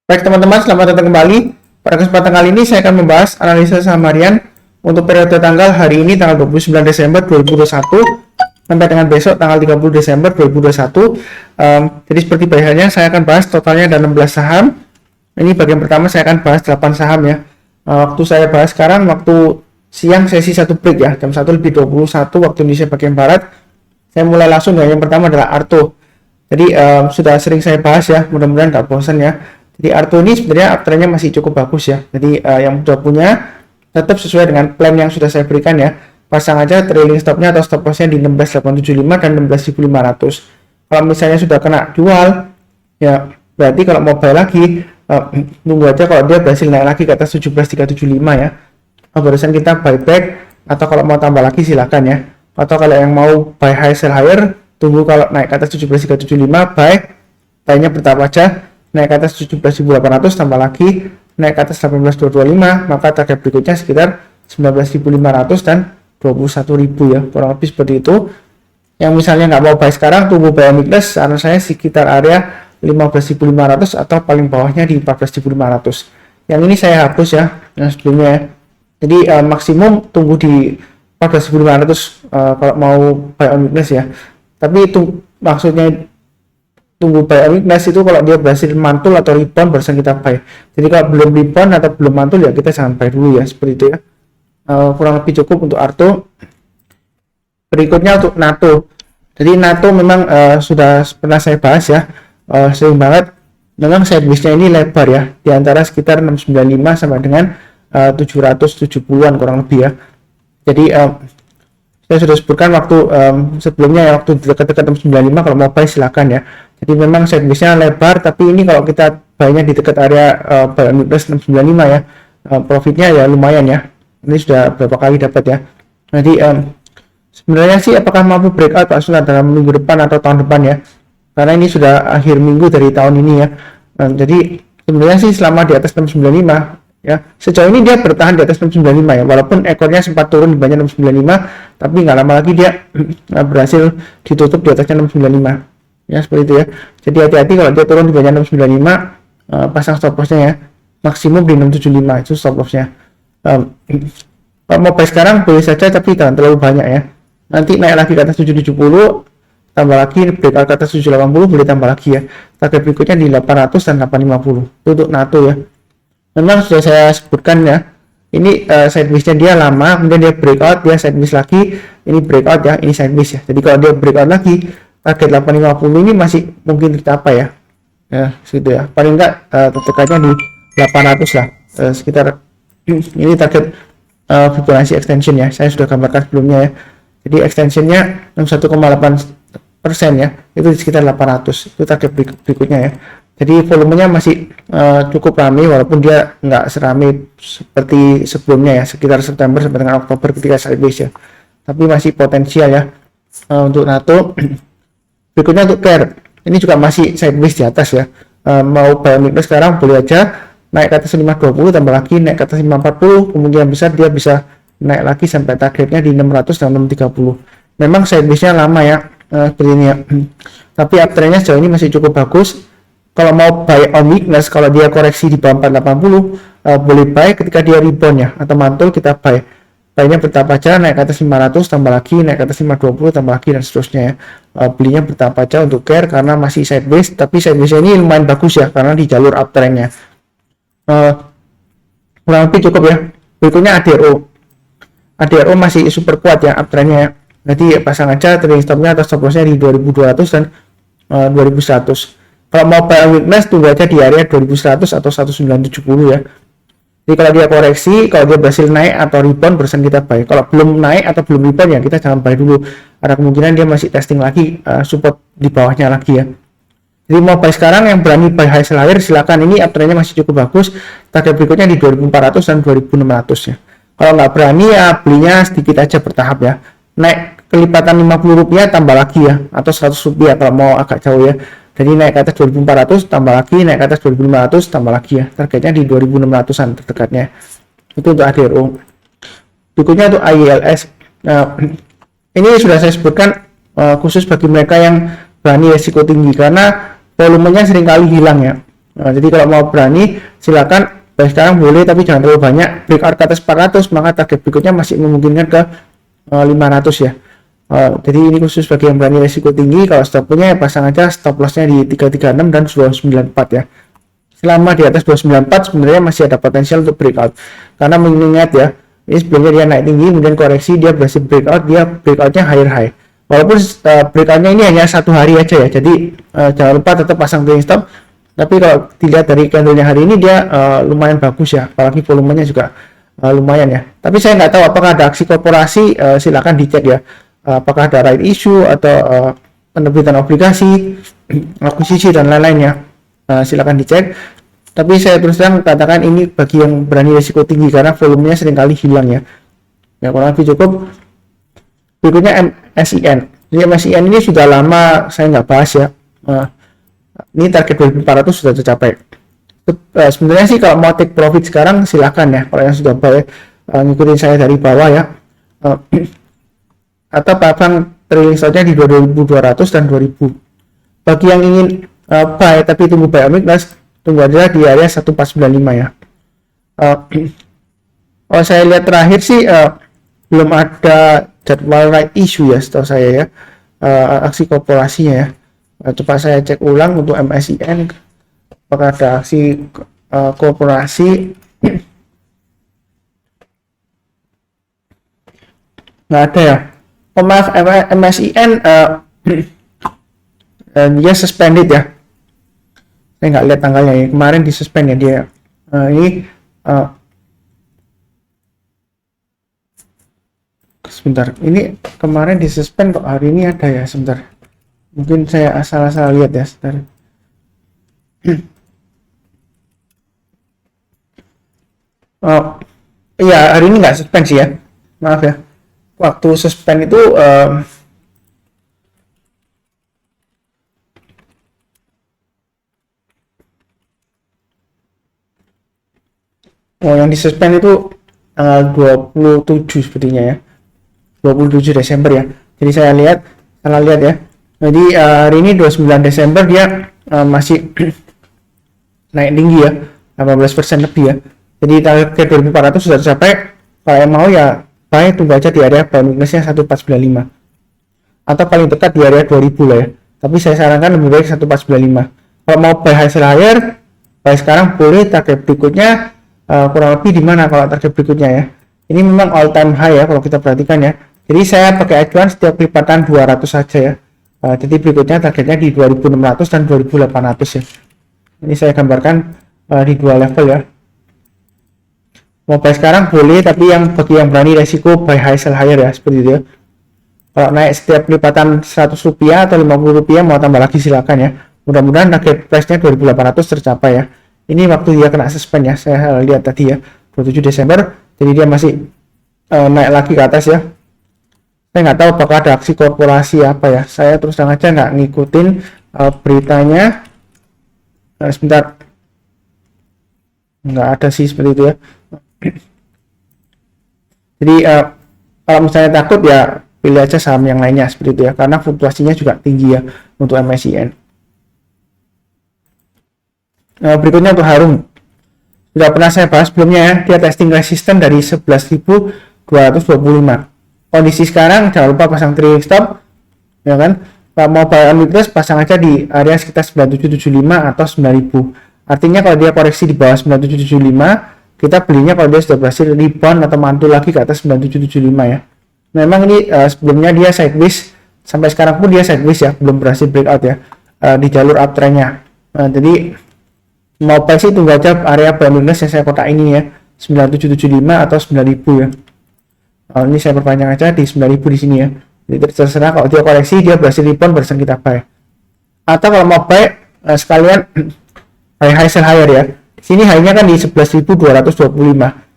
Baik teman-teman, selamat datang kembali. Pada kesempatan kali ini saya akan membahas analisa saham harian untuk periode tanggal hari ini tanggal 29 Desember 2021 sampai dengan besok tanggal 30 Desember 2021. Jadi seperti biasanya saya akan bahas totalnya ada 16 saham. Ini bagian pertama saya akan bahas 8 saham ya. Waktu saya bahas sekarang waktu siang sesi 1 break ya, jam 1:21 waktu Indonesia bagian barat. Saya mulai langsung ya. Yang pertama adalah Arto. Jadi sudah sering saya bahas ya, mudah-mudahan nggak bosan ya. Jadi Arto ini sebenarnya uptrendnya masih cukup bagus ya. Jadi yang sudah punya tetap sesuai dengan plan yang sudah saya berikan ya. Pasang aja trailing stopnya atau stop lossnya di 16.875 dan 16.500. Kalau misalnya sudah kena jual, ya berarti kalau mau buy lagi, tunggu aja kalau dia berhasil naik lagi ke atas 17.375 ya. Barusan kita buy back, atau kalau mau tambah lagi silakan ya. Atau kalau yang mau buy high sell higher, tunggu kalau naik ke atas 17.375 buy-nya bertahap aja. Naik ke atas 17.800 tambah lagi, naik ke atas 18.225, maka target berikutnya sekitar 19.500 dan 21.000 ya, kurang lebih seperti itu. Yang misalnya nggak mau buy sekarang, tunggu buy weakness, saran saya sekitar area 15.500 atau paling bawahnya di 14.500. Yang ini saya hapus ya, yang sebelumnya ya. Jadi maksimum tunggu di 14.500 kalau mau buy on weakness ya. Tapi itu maksudnya tunggu buy on weakness itu kalau dia berhasil mantul atau rebound barusan kita buy. Jadi kalau belum rebound atau belum mantul ya kita jangan buy dulu ya, seperti itu ya. Kurang lebih cukup untuk Arto. Berikutnya untuk NATO. Jadi NATO memang sudah pernah saya bahas ya, sering banget. Memang sideways-nya ini lebar ya, di antara sekitar 695 sampai dengan 770-an kurang lebih ya. Jadi saya sudah sebutkan waktu sebelumnya ya, waktu dekat-dekat 695 kalau mau buy silakan ya. Jadi memang sideways-nya lebar, tapi ini kalau kita buy-nya di dekat area buy on weakness 695 ya, profitnya ya lumayan ya. Ini sudah berapa kali dapat ya. Jadi sebenarnya sih apakah mampu breakout Pak Sunan dalam minggu depan atau tahun depan ya, karena ini sudah akhir minggu dari tahun ini ya. Jadi sebenarnya sih selama di atas 695 ya, sejauh ini dia bertahan di atas 695 ya, walaupun ekornya sempat turun di banyak 695, tapi nggak lama lagi dia berhasil ditutup di atasnya 695 ya, seperti itu ya. Jadi hati-hati kalau dia turun di banyak 695, pasang stop lossnya ya, maksimum di 675 itu stop lossnya. Kalau mau buy sekarang boleh saja, tapi jangan terlalu banyak ya. Nanti naik lagi ke atas 770, tambah lagi breakout ke atas 780, boleh tambah lagi ya. Target berikutnya di 800 dan 850 itu untuk NATO ya. Memang sudah saya sebutkan ya, ini sideways-nya dia lama, kemudian dia breakout, dia sideways lagi, ini breakout ya, ini sideways ya. Jadi kalau dia breakout lagi, target 850 ini masih mungkin tercapai ya. Ya, segitu ya. Paling enggak tertekatnya di 800 lah, sekitar ini target Fibonacci extension ya, saya sudah gambarkan sebelumnya ya. Jadi extensionnya 61,8% ya, itu di sekitar 800, itu target berikutnya ya. Jadi volumenya masih cukup ramai, walaupun dia nggak seramai seperti sebelumnya ya, sekitar September sampai dengan Oktober ketika sideways ya, tapi masih potensial ya. Untuk NATO. Berikutnya untuk CARE, ini juga masih sideways di atas ya. Mau buy weakness sekarang boleh aja, naik ke atas 520 tambah lagi, naik ke atas 540, kemungkinan besar dia bisa naik lagi sampai targetnya di 600 dan 630. Memang sideways-nya lama ya, seperti ini ya. Tapi uptrendnya sejauh ini masih cukup bagus. Kalau mau buy on weakness, kalau dia koreksi di bawah 480, boleh buy. Ketika dia rebound ya atau mantul, kita buy. Buy-nya bertahap aja, naik ke atas 500 tambah lagi, naik ke atas 520 tambah lagi, dan seterusnya ya. Belinya bertahap aja untuk CARE karena masih sideways, tapi sideways ini lumayan bagus ya karena di jalur uptrendnya. Kurang lebih cukup ya. Berikutnya ADRO masih super kuat ya uptrendnya ya. Jadi pasang aja trailing stopnya atau stop lossnya di 2200 dan 2100. Kalau mau buy on weakness, tunggu aja di area 2100 atau 1970 ya. Jadi kalau dia koreksi, kalau dia berhasil naik atau rebound, barusan kita buy. Kalau belum naik atau belum rebound ya kita jangan buy dulu. Ada kemungkinan dia masih testing lagi support di bawahnya lagi ya. Jadi mau buy sekarang yang berani buy high sell higher silakan, ini uptrendnya masih cukup bagus. Target berikutnya di 2400 dan 2600 ya. Kalau nggak berani ya belinya sedikit aja bertahap ya. Naik kelipatan 50 rupiah tambah lagi ya, atau 100 rupiah kalau mau agak jauh ya. Jadi naik ke atas 2400 tambah lagi, naik ke atas 2500 tambah lagi ya. Targetnya di 2600-an terdekatnya. Itu untuk ADRO. Berikutnya untuk IELS. Ini sudah saya sebutkan khusus bagi mereka yang berani resiko tinggi karena volumenya seringkali hilang ya. Jadi kalau mau berani silakan baik sekarang boleh, tapi jangan terlalu banyak. Breakout ke atas 400 maka target berikutnya masih memungkinkan ke 500 ya. Jadi ini khusus bagi yang berani resiko tinggi. Kalau stop punya ya pasang aja stop lossnya di 336 dan 294 ya. Selama di atas 294 sebenarnya masih ada potensial untuk breakout, karena mengingat ya, ini sebelumnya dia naik tinggi kemudian koreksi, dia berhasil breakout, dia breakoutnya higher high. Walaupun breakoutnya ini hanya 1 hari aja ya, jadi jangan lupa tetap pasang trailing stop. Tapi kalau dilihat dari candlenya hari ini dia lumayan bagus ya, apalagi volumenya juga lumayan ya. Tapi saya nggak tahu apakah ada aksi korporasi, silakan dicek ya, apakah ada right issue atau penerbitan obligasi, akuisisi dan lain-lainnya. Silakan dicek. Tapi saya terus terang katakan ini bagi yang berani risiko tinggi karena volumenya seringkali hilang ya. Ya kurang lebih cukup. Berikutnya MSIN. Jadi MSIN ini sudah lama saya nggak bahas ya. Ini target 2400 sudah tercapai. Sebenarnya sih kalau mau take profit sekarang silakan ya. Kalau yang sudah buy ngikutin saya dari bawah ya. Atau pasang trailing stopnya di 2200 dan 2000. Bagi yang ingin buy tapi tunggu buy weakness, tunggu aja di area 1495 ya. Oh saya lihat terakhir sih belum ada jadwal right issue ya setahu saya ya, aksi korporasinya ya. Coba saya cek ulang untuk MSIN apakah ada aksi korporasi. Nggak ada ya. Oh maaf, MSIN dia suspended ya. Saya nggak lihat tanggalnya ya, kemarin di suspend ya dia. Ini sebentar, ini kemarin di suspend kok hari ini ada ya, sebentar. Mungkin saya asal-asal lihat ya, sebentar. Oh iya, hari ini nggak suspend sih ya, maaf ya. Waktu suspend itu yang disuspend itu tanggal 27 sepertinya ya, 27 Desember ya. Jadi saya lihat, salah lihat ya. Jadi hari ini 29 Desember dia masih naik tinggi ya, 18% lebih ya. Jadi target 2400 sudah tercapai. Kalau yang mau ya buy, tunggu aja di area buy weakness-nya 1495 atau paling dekat di area 2000 lah ya. Tapi saya sarankan lebih baik 1495. Kalau mau buy high sell higher, buy sekarang boleh. Target berikutnya kurang lebih di mana kalau target berikutnya ya. Ini memang all time high ya kalau kita perhatikan ya. Jadi saya pakai acuan setiap lipatan 200 saja ya. Jadi berikutnya targetnya di 2600 dan 2800 ya. Ini saya gambarkan di dua level ya. Mau buy sekarang boleh, tapi yang bagi yang berani resiko buy high sell higher ya, seperti itu ya. Kalau naik setiap lipatan 100 rupiah atau 50 rupiah mau tambah lagi silakan ya. Mudah-mudahan target price-nya 2800 tercapai ya. Ini waktu dia kena suspend ya, saya lihat tadi ya, 27 Desember. Jadi dia masih naik lagi ke atas ya. Saya nggak tahu apakah ada aksi korporasi apa ya. Saya terus terang aja nggak ngikutin beritanya. Sebentar, nggak ada sih seperti itu ya. Jadi kalau misalnya takut ya pilih aja saham yang lainnya seperti itu ya, karena fluktuasinya juga tinggi ya untuk MSIN. Berikutnya untuk Harum, sudah pernah saya bahas sebelumnya ya, dia testing resisten dari 11.225. Kondisi sekarang jangan lupa pasang trailing stop ya kan. Kalau mau buy on weakness pasang aja di area sekitar 9775 atau 9000. Artinya kalau dia koreksi di bawah 9775, kita belinya kalau dia sudah berhasil rebound atau mantul lagi ke atas 9775 ya. Memang ini sebelumnya dia sideways, sampai sekarang pun dia sideways ya, belum berhasil breakout ya di jalur uptrendnya. Jadi mau buy sih tunggu aja area buy weakness yang saya kotak ini ya, 9775 atau 9000 ya. Ini saya perpanjang aja di 9000 di sini ya. Jadi terserah, kalau dia koreksi dia berhasil rebound barusan kita buy. Atau kalau mau buy sekalian buy high sell higher ya. Sini high-nya kan di 11.225.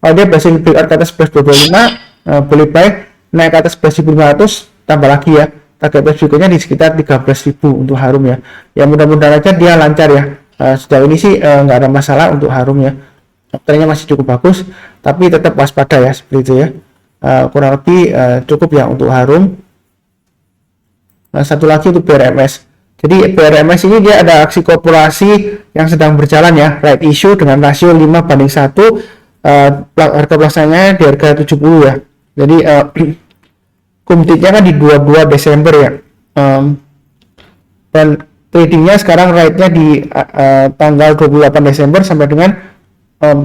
Kalau dia berhasil breakout ke atas 11.225, boleh buy. Naik ke atas 11.500 tambah lagi ya. Target berikutnya di sekitar 13.000 untuk Harum ya. Ya mudah-mudahan aja dia lancar ya. Sejauh ini sih nggak ada masalah untuk Harum ya. Trennya masih cukup bagus, tapi tetap waspada ya seperti itu ya. Kurang lebih cukup ya untuk Harum. Satu lagi untuk BRMS. Jadi PRMS ini dia ada aksi korporasi yang sedang berjalan ya, right issue dengan rasio 5:1, harga pelaksanaannya di harga 70 ya. Jadi kumtitnya kan di 22 Desember ya. Dan tradingnya sekarang right-nya di tanggal 28 Desember sampai dengan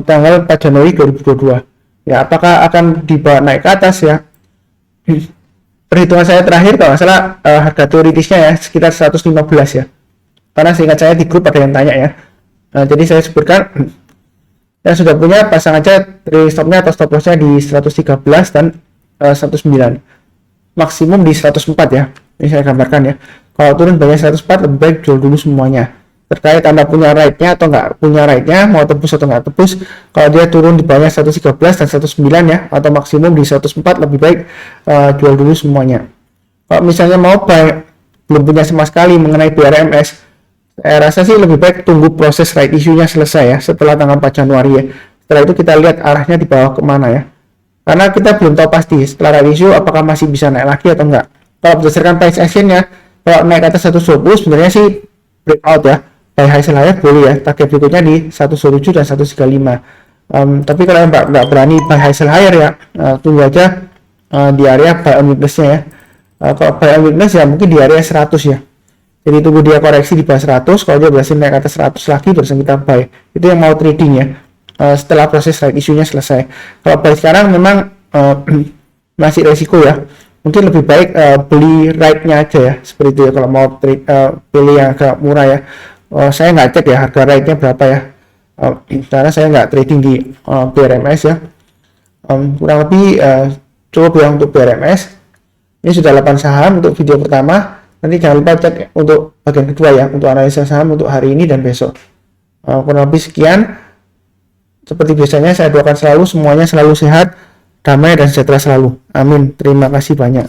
tanggal 4 Januari 2022. Ya, apakah akan dibawa naik ke atas ya? Perhitungan saya terakhir kalau nggak salah harga teoritisnya ya sekitar 115 ya. Karena seingat saya di grup ada yang tanya ya. Jadi saya sebutkan yang sudah punya pasang aja trailing stopnya atau stop lossnya di 113 dan 109. Maksimum di 104 ya. Ini saya gambarkan ya. Kalau turun banyak 104 lebih baik jual dulu semuanya. Terkait Anda punya right-nya atau nggak punya right-nya, mau tebus atau nggak tebus, kalau dia turun di bawah 113 dan 109 ya, atau maksimum di 104 lebih baik jual dulu semuanya. Kalau misalnya mau buy, belum punya sama sekali mengenai PRMS, saya rasa sih lebih baik tunggu proses right issue-nya selesai ya, setelah tanggal 4 Januari ya. Setelah itu kita lihat arahnya di bawah kemana ya. Karena kita belum tahu pasti setelah right issue apakah masih bisa naik lagi atau enggak. Kalau berdasarkan price action-nya, kalau naik atas 120 sebenarnya sih breakout ya. Buy high sell higher boleh ya, target berikutnya di 117 dan 135. Tapi kalau nggak berani buy high sell higher ya, tunggu aja di area buy on weakness-nya ya. Kalau buy on weakness ya mungkin di area 100 ya. Jadi tunggu dia koreksi di bawah 100, kalau dia berhasil naik atas 100 lagi baru kita buy. Itu yang mau trading ya. Setelah proses right issue-nya selesai. Kalau buy sekarang memang masih resiko ya. Mungkin lebih baik beli right-nya aja ya, seperti itu ya kalau mau trade, pilih yang agak murah ya. Saya nggak cek ya harga right-nya berapa ya, karena saya nggak trading di PRMS ya. Kurang lebih cukup ya untuk PRMS. Ini sudah 8 saham untuk video pertama. Nanti jangan lupa cek untuk bagian kedua ya, untuk analisa saham untuk hari ini dan besok. Kurang lebih sekian. Seperti biasanya saya doakan selalu semuanya selalu sehat, damai dan sejahtera selalu. Amin. Terima kasih banyak.